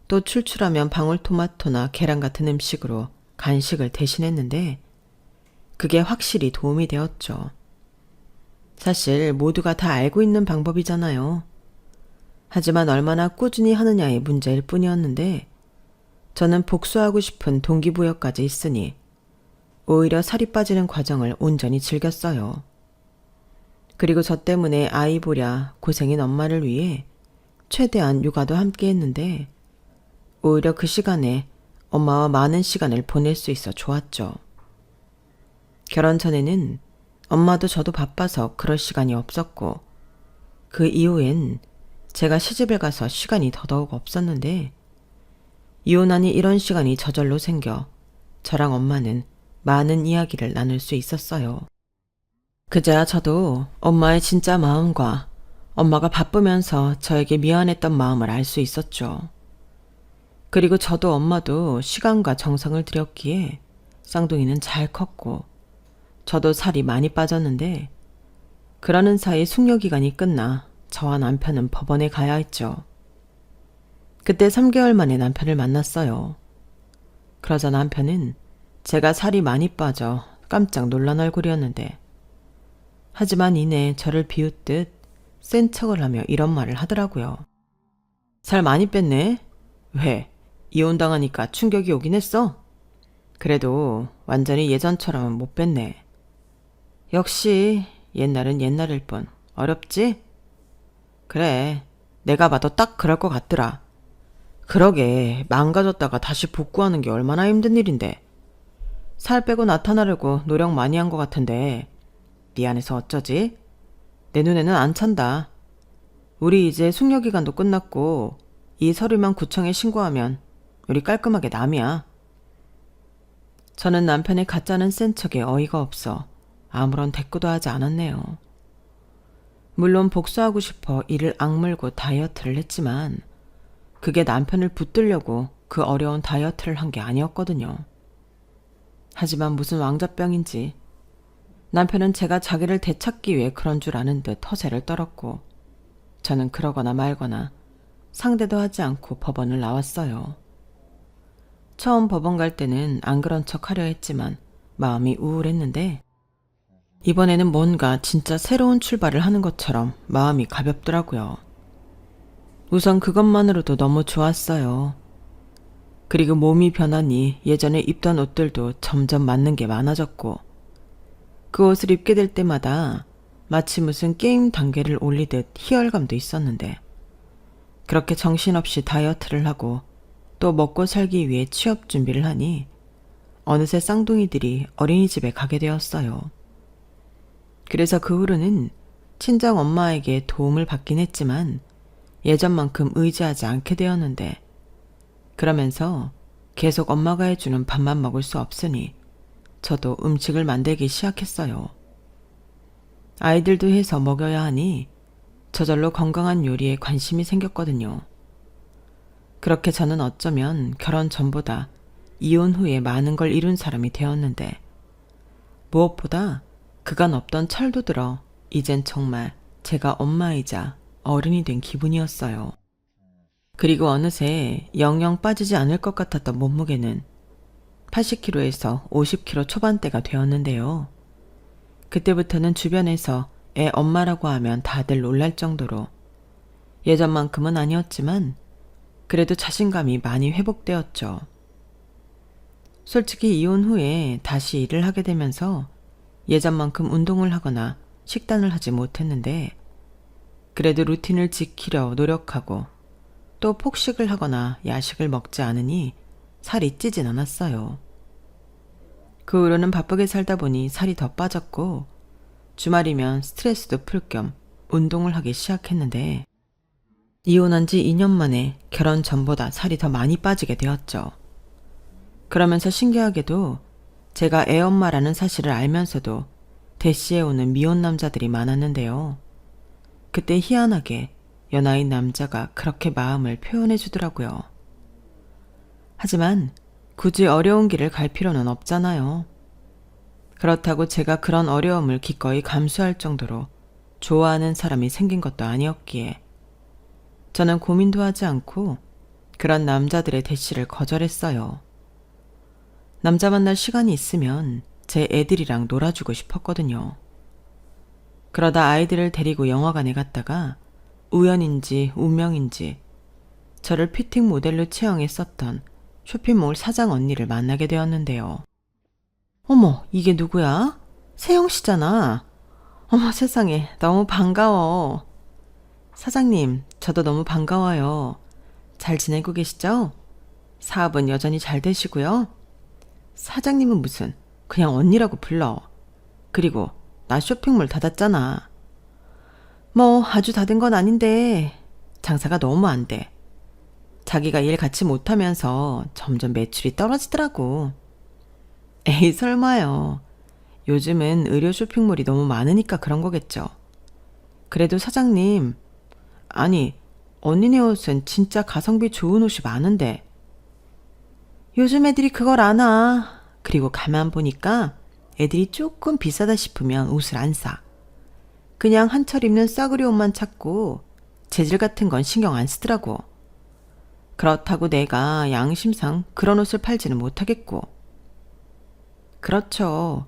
[SPEAKER 1] 또 출출하면 방울토마토나 계란 같은 음식으로 간식을 대신했는데 그게 확실히 도움이 되었죠. 사실 모두가 다 알고 있는 방법이잖아요. 하지만 얼마나 꾸준히 하느냐의 문제일 뿐이었는데 저는 복수하고 싶은 동기부여까지 있으니 오히려 살이 빠지는 과정을 온전히 즐겼어요. 그리고 저 때문에 아이 보랴 고생인 엄마를 위해 최대한 육아도 함께 했는데 오히려 그 시간에 엄마와 많은 시간을 보낼 수 있어 좋았죠. 결혼 전에는 엄마도 저도 바빠서 그럴 시간이 없었고 그 이후엔 제가 시집을 가서 시간이 더더욱 없었는데 이혼하니 이런 시간이 저절로 생겨 저랑 엄마는 많은 이야기를 나눌 수 있었어요. 그제야 저도 엄마의 진짜 마음과 엄마가 바쁘면서 저에게 미안했던 마음을 알 수 있었죠. 그리고 저도 엄마도 시간과 정성을 들였기에 쌍둥이는 잘 컸고 저도 살이 많이 빠졌는데 그러는 사이 숙려기간이 끝나 저와 남편은 법원에 가야 했죠. 그때 3개월 만에 남편을 만났어요. 그러자 남편은 제가 살이 많이 빠져 깜짝 놀란 얼굴이었는데, 하지만 이내 저를 비웃듯 센 척을 하며 이런 말을 하더라고요. 살 많이 뺐네? 왜? 이혼당하니까 충격이 오긴 했어? 그래도 완전히 예전처럼은 못 뺐네. 역시 옛날은 옛날일 뿐. 어렵지? 그래, 내가 봐도 딱 그럴 것 같더라. 그러게, 망가졌다가 다시 복구하는 게 얼마나 힘든 일인데. 살 빼고 나타나려고 노력 많이 한 것 같은데 미안해서 어쩌지? 내 눈에는 안 찬다. 우리 이제 숙려기간도 끝났고 이 서류만 구청에 신고하면 우리 깔끔하게 남이야. 저는 남편의 가짜는 센 척에 어이가 없어 아무런 대꾸도 하지 않았네요. 물론 복수하고 싶어 이를 악물고 다이어트를 했지만 그게 남편을 붙들려고 그 어려운 다이어트를 한 게 아니었거든요. 하지만 무슨 왕자병인지 남편은 제가 자기를 되찾기 위해 그런 줄 아는 듯 허세를 떨었고 저는 그러거나 말거나 상대도 하지 않고 법원을 나왔어요. 처음 법원 갈 때는 안 그런 척 하려 했지만 마음이 우울했는데 이번에는 뭔가 진짜 새로운 출발을 하는 것처럼 마음이 가볍더라고요. 우선 그것만으로도 너무 좋았어요. 그리고 몸이 변하니 예전에 입던 옷들도 점점 맞는 게 많아졌고 그 옷을 입게 될 때마다 마치 무슨 게임 단계를 올리듯 희열감도 있었는데 그렇게 정신없이 다이어트를 하고 또 먹고 살기 위해 취업 준비를 하니 어느새 쌍둥이들이 어린이집에 가게 되었어요. 그래서 그 후로는 친정 엄마에게 도움을 받긴 했지만 예전만큼 의지하지 않게 되었는데 그러면서 계속 엄마가 해주는 밥만 먹을 수 없으니 저도 음식을 만들기 시작했어요. 아이들도 해서 먹여야 하니 저절로 건강한 요리에 관심이 생겼거든요. 그렇게 저는 어쩌면 결혼 전보다 이혼 후에 많은 걸 이룬 사람이 되었는데 무엇보다 그간 없던 철도 들어 이젠 정말 제가 엄마이자 어른이 된 기분이었어요. 그리고 어느새 영영 빠지지 않을 것 같았던 몸무게는 80kg에서 50kg 초반대가 되었는데요. 그때부터는 주변에서 애 엄마라고 하면 다들 놀랄 정도로 예전만큼은 아니었지만 그래도 자신감이 많이 회복되었죠. 솔직히 이혼 후에 다시 일을 하게 되면서 예전만큼 운동을 하거나 식단을 하지 못했는데 그래도 루틴을 지키려 노력하고 또 폭식을 하거나 야식을 먹지 않으니 살이 찌진 않았어요. 그 후로는 바쁘게 살다 보니 살이 더 빠졌고 주말이면 스트레스도 풀 겸 운동을 하기 시작했는데 이혼한 지 2년 만에 결혼 전보다 살이 더 많이 빠지게 되었죠. 그러면서 신기하게도 제가 애엄마라는 사실을 알면서도 대시해 오는 미혼 남자들이 많았는데요. 그때 희한하게 연하인 남자가 그렇게 마음을 표현해 주더라고요. 하지만 굳이 어려운 길을 갈 필요는 없잖아요. 그렇다고 제가 그런 어려움을 기꺼이 감수할 정도로 좋아하는 사람이 생긴 것도 아니었기에 저는 고민도 하지 않고 그런 남자들의 대시를 거절했어요. 남자 만날 시간이 있으면 제 애들이랑 놀아주고 싶었거든요. 그러다 아이들을 데리고 영화관에 갔다가 우연인지 운명인지 저를 피팅 모델로 채용했었던 쇼핑몰 사장 언니를 만나게 되었는데요. 어머, 이게 누구야? 세영 씨잖아. 어머, 세상에, 너무 반가워. 사장님, 저도 너무 반가워요. 잘 지내고 계시죠? 사업은 여전히 잘 되시고요. 사장님은 무슨, 그냥 언니라고 불러. 그리고 나 쇼핑몰 닫았잖아. 뭐 아주 닫은 건 아닌데 장사가 너무 안 돼. 자기가 일 같이 못하면서 점점 매출이 떨어지더라고. 에이, 설마요. 요즘은 의료 쇼핑몰이 너무 많으니까 그런 거겠죠. 그래도 사장님, 아니, 언니네 옷은 진짜 가성비 좋은 옷이 많은데. 요즘 애들이 그걸 아나. 그리고 가만 보니까 애들이 조금 비싸다 싶으면 옷을 안 사. 그냥 한철 입는 싸구려 옷만 찾고 재질 같은 건 신경 안 쓰더라고. 그렇다고 내가 양심상 그런 옷을 팔지는 못하겠고. 그렇죠.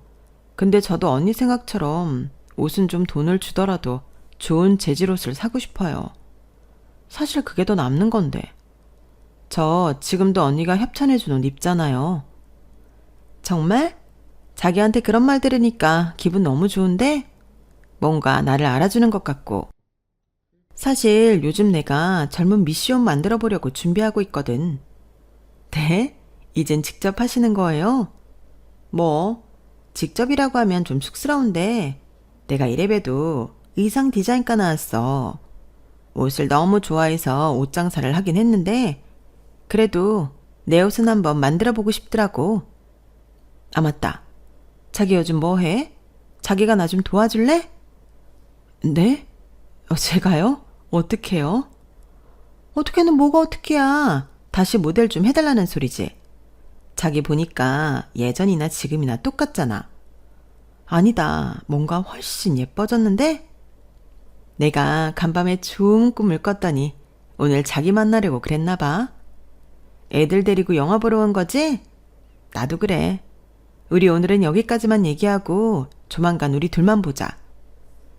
[SPEAKER 1] 근데 저도 언니 생각처럼 옷은 좀 돈을 주더라도 좋은 재질 옷을 사고 싶어요. 사실 그게 더 남는 건데. 저 지금도 언니가 협찬해준 옷 입잖아요. 정말? 자기한테 그런 말 들으니까 기분 너무 좋은데? 뭔가 나를 알아주는 것 같고. 사실 요즘 내가 젊은 미시옷 만들어 보려고 준비하고 있거든. 네? 이젠 직접 하시는 거예요? 뭐, 직접이라고 하면 좀 쑥스러운데 내가 이래봬도 의상 디자인과 나왔어. 옷을 너무 좋아해서 옷 장사를 하긴 했는데 그래도 내 옷은 한번 만들어 보고 싶더라고. 아, 맞다. 자기 요즘 뭐 해? 자기가 나 좀 도와줄래? 네? 제가요? 어떡해요? 어떻게는 뭐가 어떡해야. 다시 모델 좀 해달라는 소리지. 자기 보니까 예전이나 지금이나 똑같잖아. 아니다. 뭔가 훨씬 예뻐졌는데? 내가 간밤에 좋은 꿈을 꿨더니 오늘 자기 만나려고 그랬나 봐. 애들 데리고 영화 보러 온 거지? 나도 그래. 우리 오늘은 여기까지만 얘기하고 조만간 우리 둘만 보자.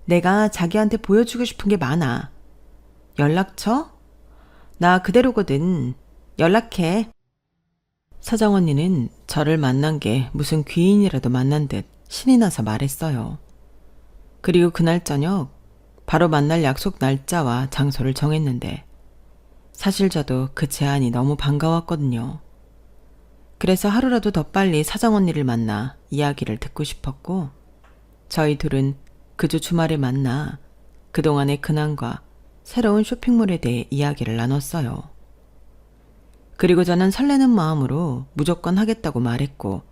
[SPEAKER 1] 내가 자기한테 보여주고 싶은 게 많아. 연락처? 나 그대로거든. 연락해. 사장 언니는 저를 만난 게 무슨 귀인이라도 만난 듯 신이 나서 말했어요. 그리고 그날 저녁 바로 만날 약속 날짜와 장소를 정했는데 사실 저도 그 제안이 너무 반가웠거든요. 그래서 하루라도 더 빨리 사장 언니를 만나 이야기를 듣고 싶었고 저희 둘은 그 주 주말에 만나 그동안의 근황과 새로운 쇼핑몰에 대해 이야기를 나눴어요. 그리고 저는 설레는 마음으로 무조건 하겠다고 말했고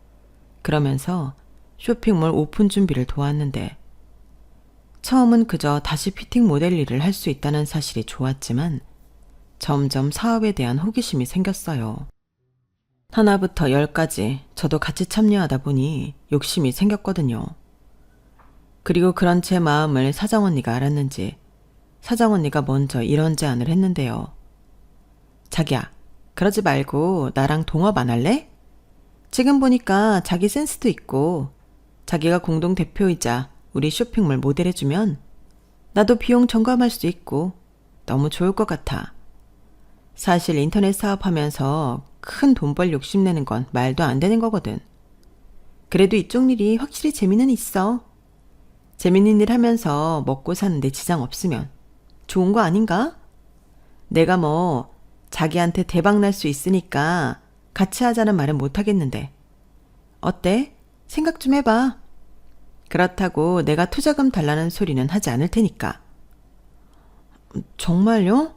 [SPEAKER 1] 그러면서 쇼핑몰 오픈 준비를 도왔는데 처음은 그저 다시 피팅 모델 일을 할 수 있다는 사실이 좋았지만 점점 사업에 대한 호기심이 생겼어요. 하나부터 10까지 저도 같이 참여하다 보니 욕심이 생겼거든요. 그리고 그런 제 마음을 사장 언니가 알았는지 사장 언니가 먼저 이런 제안을 했는데요. 자기야, 그러지 말고 나랑 동업 안 할래? 지금 보니까 자기 센스도 있고 자기가 공동 대표이자 우리 쇼핑몰 모델 해주면 나도 비용 점검할 수 있고 너무 좋을 것 같아. 사실 인터넷 사업하면서 큰 돈 벌 욕심내는 건 말도 안 되는 거거든. 그래도 이쪽 일이 확실히 재미는 있어. 재밌는 일 하면서 먹고 사는데 지장 없으면 좋은 거 아닌가? 내가 뭐 자기한테 대박 날 수 있으니까 같이 하자는 말은 못 하겠는데. 어때? 생각 좀 해봐. 그렇다고 내가 투자금 달라는 소리는 하지 않을 테니까. 정말요?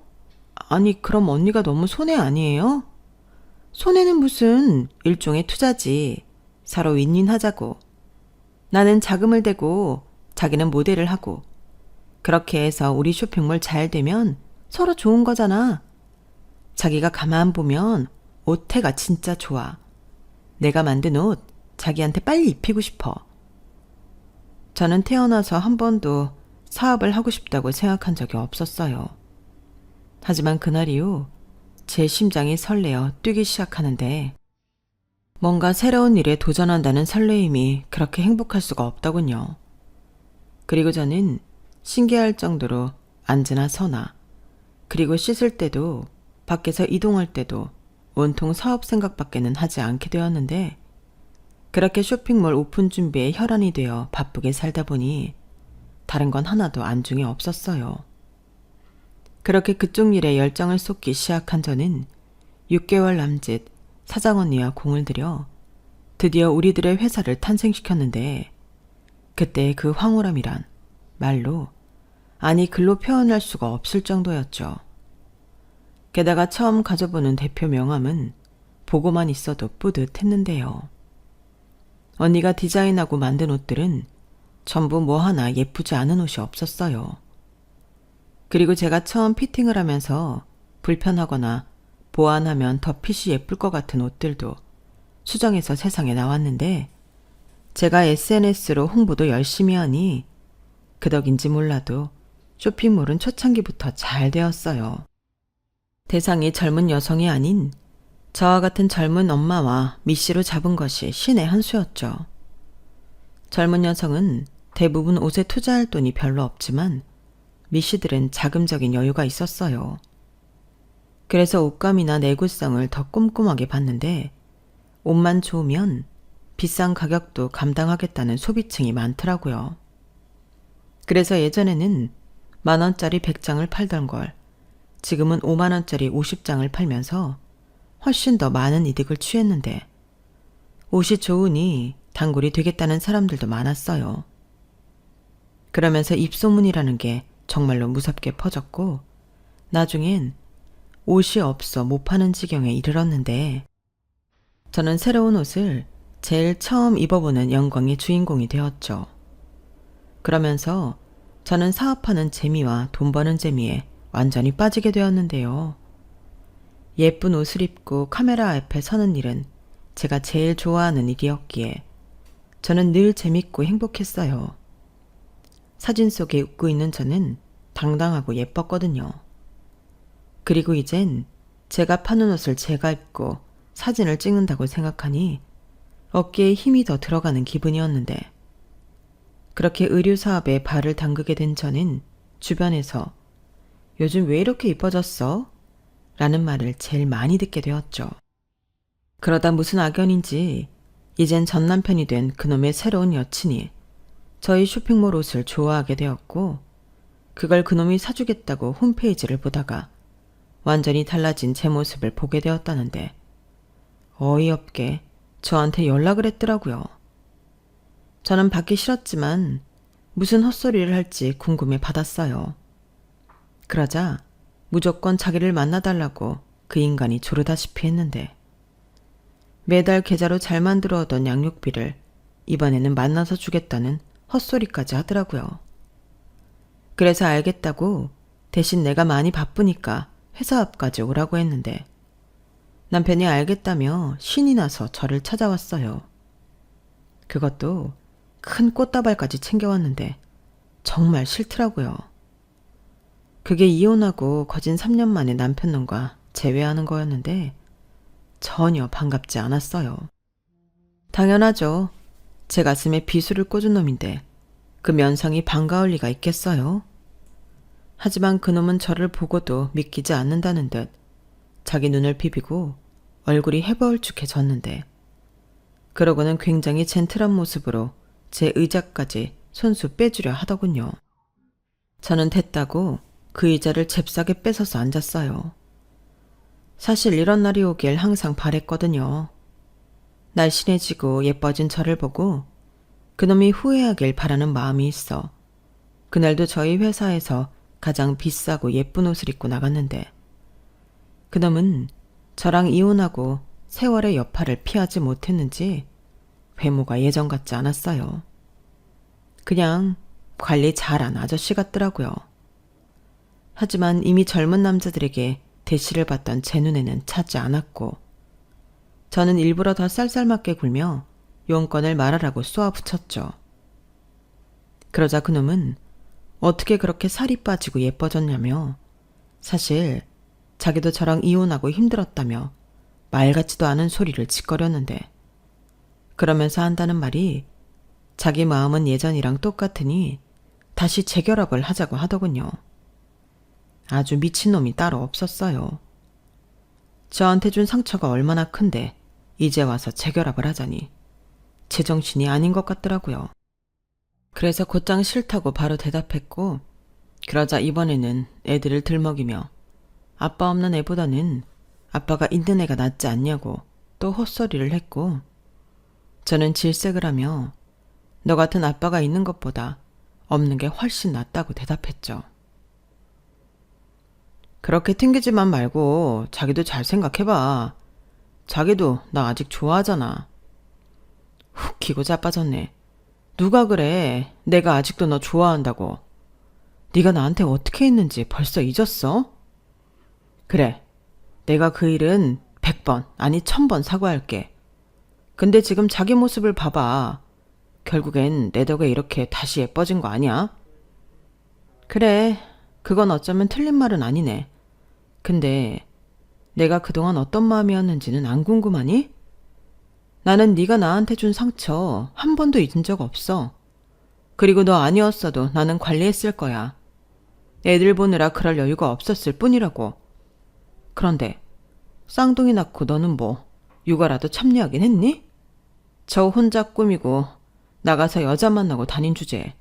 [SPEAKER 1] 아니, 그럼 언니가 너무 손해 아니에요? 손해는 무슨 일종의 투자지. 서로 윈윈하자고. 나는 자금을 대고 자기는 모델을 하고 그렇게 해서 우리 쇼핑몰 잘 되면 서로 좋은 거잖아. 자기가 가만 보면 옷태가 진짜 좋아. 내가 만든 옷 자기한테 빨리 입히고 싶어. 저는 태어나서 한 번도 사업을 하고 싶다고 생각한 적이 없었어요. 하지만 그날 이후 제 심장이 설레어 뛰기 시작하는데 뭔가 새로운 일에 도전한다는 설레임이 그렇게 행복할 수가 없더군요. 그리고 저는 신기할 정도로 앉으나 서나 그리고 씻을 때도 밖에서 이동할 때도 온통 사업 생각밖에는 하지 않게 되었는데 그렇게 쇼핑몰 오픈 준비에 혈안이 되어 바쁘게 살다 보니 다른 건 하나도 안중에 없었어요. 그렇게 그쪽 일에 열정을 쏟기 시작한 저는 6개월 남짓 사장 언니와 공을 들여 드디어 우리들의 회사를 탄생시켰는데 그때 그 황홀함이란 말로 아니 글로 표현할 수가 없을 정도였죠. 게다가 처음 가져보는 대표 명함은 보고만 있어도 뿌듯했는데요. 언니가 디자인하고 만든 옷들은 전부 뭐 하나 예쁘지 않은 옷이 없었어요. 그리고 제가 처음 피팅을 하면서 불편하거나 보완하면 더 핏이 예쁠 것 같은 옷들도 수정해서 세상에 나왔는데 제가 SNS로 홍보도 열심히 하니 그 덕인지 몰라도 쇼핑몰은 초창기부터 잘 되었어요. 대상이 젊은 여성이 아닌 저와 같은 젊은 엄마와 미씨로 잡은 것이 신의 한 수였죠. 젊은 여성은 대부분 옷에 투자할 돈이 별로 없지만 미씨들은 자금적인 여유가 있었어요. 그래서 옷감이나 내구성을 더 꼼꼼하게 봤는데 옷만 좋으면 비싼 가격도 감당하겠다는 소비층이 많더라고요. 그래서 예전에는 10,000원짜리 100장을 팔던 걸 지금은 50,000원짜리 50장을 팔면서 훨씬 더 많은 이득을 취했는데 옷이 좋으니 단골이 되겠다는 사람들도 많았어요. 그러면서 입소문이라는 게 정말로 무섭게 퍼졌고 나중엔 옷이 없어 못 파는 지경에 이르렀는데 저는 새로운 옷을 제일 처음 입어보는 영광의 주인공이 되었죠. 그러면서 저는 사업하는 재미와 돈 버는 재미에 완전히 빠지게 되었는데요. 예쁜 옷을 입고 카메라 앞에 서는 일은 제가 제일 좋아하는 일이었기에 저는 늘 재밌고 행복했어요. 사진 속에 웃고 있는 저는 당당하고 예뻤거든요. 그리고 이젠 제가 파는 옷을 제가 입고 사진을 찍는다고 생각하니 어깨에 힘이 더 들어가는 기분이었는데 그렇게 의류 사업에 발을 담그게 된 저는 주변에서 요즘 왜 이렇게 이뻐졌어? 라는 말을 제일 많이 듣게 되었죠. 그러다 무슨 악연인지 이젠 전 남편이 된 그놈의 새로운 여친이 저희 쇼핑몰 옷을 좋아하게 되었고 그걸 그놈이 사주겠다고 홈페이지를 보다가 완전히 달라진 제 모습을 보게 되었다는데 어이없게 저한테 연락을 했더라고요. 저는 받기 싫었지만 무슨 헛소리를 할지 궁금해 받았어요. 그러자 무조건 자기를 만나달라고 그 인간이 조르다시피 했는데 매달 계좌로 잘만 들어오던 양육비를 이번에는 만나서 주겠다는 헛소리까지 하더라고요. 그래서 알겠다고 대신 내가 많이 바쁘니까 회사 앞까지 오라고 했는데 남편이 알겠다며 신이 나서 저를 찾아왔어요. 그것도 큰 꽃다발까지 챙겨왔는데 정말 싫더라고요. 그게 이혼하고 거진 3년 만에 남편 놈과 재회하는 거였는데 전혀 반갑지 않았어요. 당연하죠. 제 가슴에 비수를 꽂은 놈인데 그 면상이 반가울 리가 있겠어요? 하지만 그놈은 저를 보고도 믿기지 않는다는 듯 자기 눈을 비비고 얼굴이 해버울쭉해졌는데 그러고는 굉장히 젠틀한 모습으로 제 의자까지 손수 빼주려 하더군요. 저는 됐다고 그 의자를 잽싸게 뺏어서 앉았어요. 사실 이런 날이 오길 항상 바랬거든요. 날씬해지고 예뻐진 저를 보고 그놈이 후회하길 바라는 마음이 있어 그날도 저희 회사에서 가장 비싸고 예쁜 옷을 입고 나갔는데 그놈은 저랑 이혼하고 세월의 여파를 피하지 못했는지 외모가 예전 같지 않았어요. 그냥 관리 잘한 아저씨 같더라고요. 하지만 이미 젊은 남자들에게 대시를 받던 제 눈에는 차지 않았고 저는 일부러 더 쌀쌀맞게 굴며 용건을 말하라고 쏘아붙였죠. 그러자 그놈은 어떻게 그렇게 살이 빠지고 예뻐졌냐며 사실 자기도 저랑 이혼하고 힘들었다며 말 같지도 않은 소리를 짓거렸는데 그러면서 한다는 말이 자기 마음은 예전이랑 똑같으니 다시 재결합을 하자고 하더군요. 아주 미친놈이 따로 없었어요. 저한테 준 상처가 얼마나 큰데 이제 와서 재결합을 하자니 제정신이 아닌 것 같더라고요. 그래서 곧장 싫다고 바로 대답했고 그러자 이번에는 애들을 들먹이며 아빠 없는 애보다는 아빠가 있는 애가 낫지 않냐고 또 헛소리를 했고 저는 질색을 하며 너 같은 아빠가 있는 것보다 없는 게 훨씬 낫다고 대답했죠. 그렇게 튕기지만 말고 자기도 잘 생각해봐. 자기도 나 아직 좋아하잖아. 웃기고 자빠졌네. 누가 그래? 내가 아직도 너 좋아한다고. 네가 나한테 어떻게 했는지 벌써 잊었어? 그래. 내가 그 일은 100번 아니 1000번 사과할게. 근데 지금 자기 모습을 봐봐. 결국엔 내 덕에 이렇게 다시 예뻐진 거 아니야? 그래. 그건 어쩌면 틀린 말은 아니네. 근데 내가 그동안 어떤 마음이었는지는 안 궁금하니? 나는 네가 나한테 준 상처 한 번도 잊은 적 없어. 그리고 너 아니었어도 나는 관리했을 거야. 애들 보느라 그럴 여유가 없었을 뿐이라고. 그런데 쌍둥이 낳고 너는 뭐 육아라도 참여하긴 했니? 저 혼자 꾸미고 나가서 여자 만나고 다닌 주제에.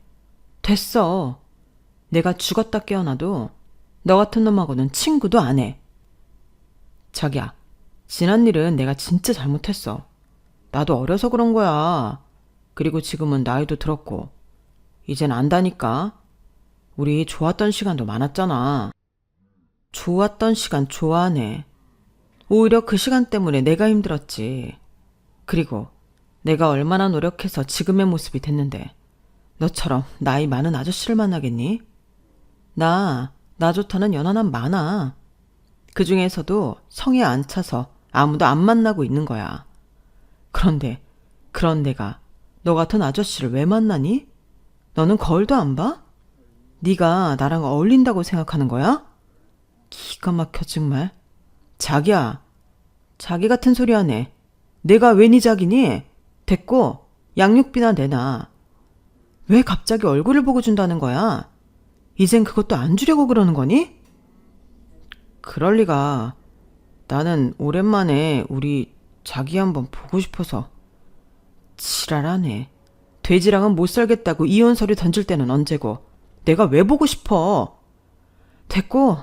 [SPEAKER 1] 됐어. 내가 죽었다 깨어나도 너 같은 놈하고는 친구도 안 해. 자기야, 지난 일은 내가 진짜 잘못했어. 나도 어려서 그런 거야. 그리고 지금은 나이도 들었고. 이젠 안다니까. 우리 좋았던 시간도 많았잖아. 좋았던 시간 좋아하네. 오히려 그 시간 때문에 내가 힘들었지. 그리고 내가 얼마나 노력해서 지금의 모습이 됐는데 너처럼 나이 많은 아저씨를 만나겠니? 나 좋다는 연하남 많아. 그 중에서도 성에 안 차서 아무도 안 만나고 있는 거야. 그런데 그런 내가 너 같은 아저씨를 왜 만나니? 너는 거울도 안 봐? 네가 나랑 어울린다고 생각하는 거야? 기가 막혀 정말. 자기야, 자기 같은 소리 하네. 내가 왜 네 자기니? 됐고 양육비나 내놔. 왜 갑자기 얼굴을 보고 준다는 거야? 이젠 그것도 안 주려고 그러는 거니? 그럴 리가. 나는 오랜만에 우리 자기 한번 보고 싶어서. 지랄하네. 돼지랑은 못 살겠다고 이혼 서류 던질 때는 언제고. 내가 왜 보고 싶어? 됐고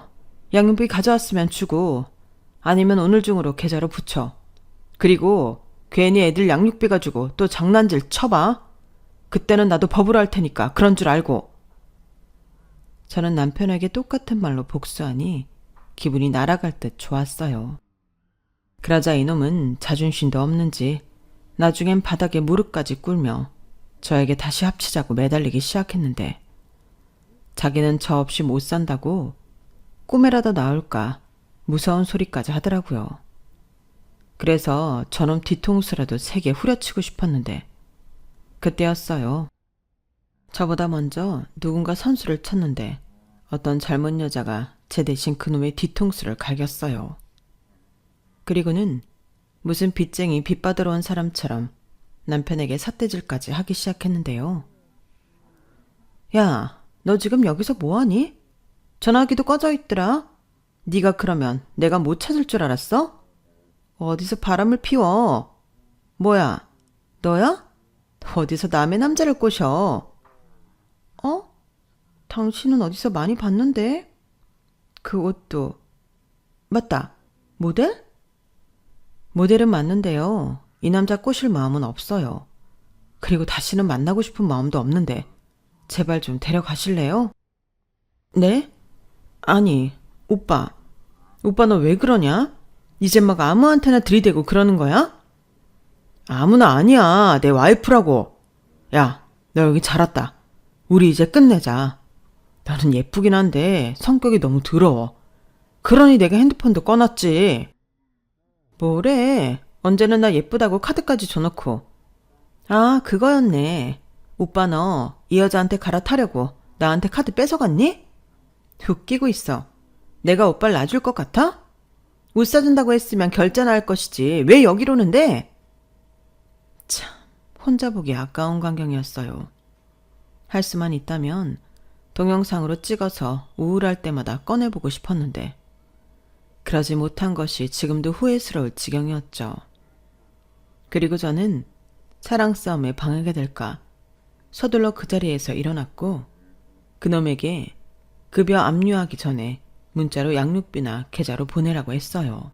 [SPEAKER 1] 양육비 가져왔으면 주고 아니면 오늘 중으로 계좌로 붙여. 그리고 괜히 애들 양육비 가지고 또 장난질 쳐봐. 그때는 나도 법으로 할 테니까 그런 줄 알고. 저는 남편에게 똑같은 말로 복수하니 기분이 날아갈 듯 좋았어요. 그러자 이놈은 자존심도 없는지 나중엔 바닥에 무릎까지 꿇며 저에게 다시 합치자고 매달리기 시작했는데 자기는 저 없이 못 산다고 꿈에라도 나올까 무서운 소리까지 하더라고요. 그래서 저놈 뒤통수라도 세게 후려치고 싶었는데 그때였어요. 저보다 먼저 누군가 선수를 쳤는데 어떤 젊은 여자가 제 대신 그놈의 뒤통수를 갈겼어요. 그리고는 무슨 빚쟁이 빚받으러 온 사람처럼 남편에게 삿대질까지 하기 시작했는데요. 야, 너 지금 여기서 뭐하니? 전화기도 꺼져 있더라. 네가 그러면 내가 못 찾을 줄 알았어? 어디서 바람을 피워? 뭐야, 너야? 어디서 남의 남자를 꼬셔? 어? 당신은 어디서 많이 봤는데? 그 옷도. 맞다. 모델? 모델은 맞는데요. 이 남자 꼬실 마음은 없어요. 그리고 다시는 만나고 싶은 마음도 없는데 제발 좀 데려가실래요? 네? 아니, 오빠 너 왜 그러냐? 이제 막 아무한테나 들이대고 그러는 거야? 아무나 아니야. 내 와이프라고. 야, 너 여기 잘 왔다. 우리 이제 끝내자. 나는 예쁘긴 한데 성격이 너무 더러워. 그러니 내가 핸드폰도 꺼놨지. 뭐래? 언제는 나 예쁘다고 카드까지 줘놓고. 아, 그거였네. 오빠 너 이 여자한테 갈아타려고 나한테 카드 뺏어갔니? 웃기고 있어. 내가 오빠를 놔줄 것 같아? 옷 사준다고 했으면 결제나 할 것이지. 왜 여기로 오는데? 참, 혼자 보기 아까운 광경이었어요. 할 수만 있다면 동영상으로 찍어서 우울할 때마다 꺼내보고 싶었는데 그러지 못한 것이 지금도 후회스러울 지경이었죠. 그리고 저는 사랑 싸움에 방해가 될까 서둘러 그 자리에서 일어났고 그놈에게 급여 압류하기 전에 문자로 양육비나 계좌로 보내라고 했어요.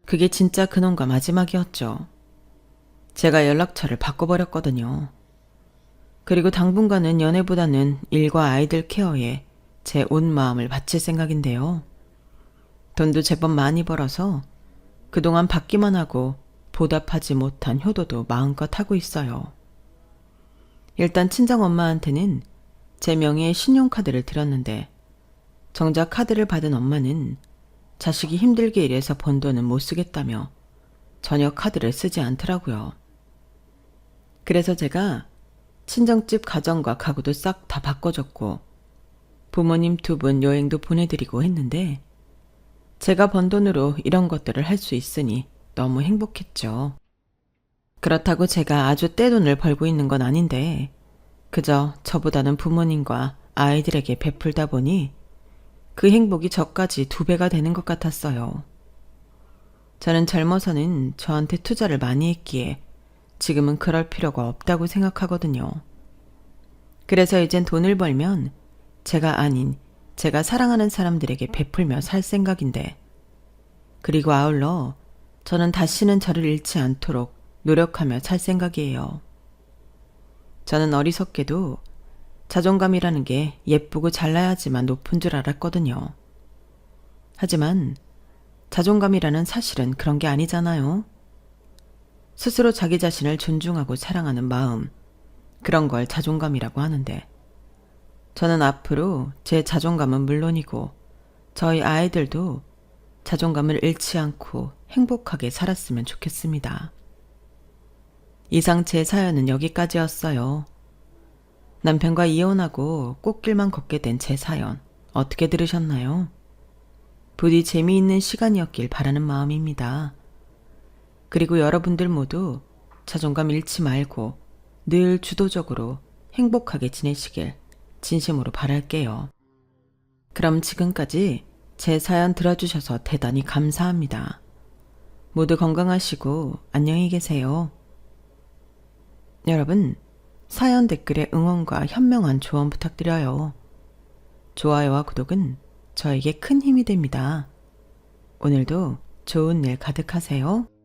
[SPEAKER 1] 그게 진짜 그놈과 마지막이었죠. 제가 연락처를 바꿔버렸거든요. 그리고 당분간은 연애보다는 일과 아이들 케어에 제 온 마음을 바칠 생각인데요. 돈도 제법 많이 벌어서 그동안 받기만 하고 보답하지 못한 효도도 마음껏 하고 있어요. 일단 친정엄마한테는 제 명의의 신용카드를 드렸는데 정작 카드를 받은 엄마는 자식이 힘들게 일해서 번 돈은 못 쓰겠다며 전혀 카드를 쓰지 않더라고요. 그래서 제가 친정집 가정과 가구도 싹 다 바꿔줬고 부모님 2분 여행도 보내드리고 했는데 제가 번 돈으로 이런 것들을 할 수 있으니 너무 행복했죠. 그렇다고 제가 아주 떼돈을 벌고 있는 건 아닌데 그저 저보다는 부모님과 아이들에게 베풀다 보니 그 행복이 저까지 2배가 되는 것 같았어요. 저는 젊어서는 저한테 투자를 많이 했기에 지금은 그럴 필요가 없다고 생각하거든요. 그래서 이젠 돈을 벌면 제가 아닌 제가 사랑하는 사람들에게 베풀며 살 생각인데, 그리고 아울러 저는 다시는 저를 잃지 않도록 노력하며 살 생각이에요. 저는 어리석게도 자존감이라는 게 예쁘고 잘나야지만 높은 줄 알았거든요. 하지만 자존감이라는 사실은 그런 게 아니잖아요. 스스로 자기 자신을 존중하고 사랑하는 마음, 그런 걸 자존감이라고 하는데, 저는 앞으로 제 자존감은 물론이고 저희 아이들도 자존감을 잃지 않고 행복하게 살았으면 좋겠습니다. 이상 제 사연은 여기까지였어요. 남편과 이혼하고 꽃길만 걷게 된 제 사연 어떻게 들으셨나요? 부디 재미있는 시간이었길 바라는 마음입니다. 그리고 여러분들 모두 자존감 잃지 말고 늘 주도적으로 행복하게 지내시길 진심으로 바랄게요. 그럼 지금까지 제 사연 들어주셔서 대단히 감사합니다. 모두 건강하시고 안녕히 계세요. 여러분, 사연 댓글에 응원과 현명한 조언 부탁드려요. 좋아요와 구독은 저에게 큰 힘이 됩니다. 오늘도 좋은 일 가득하세요.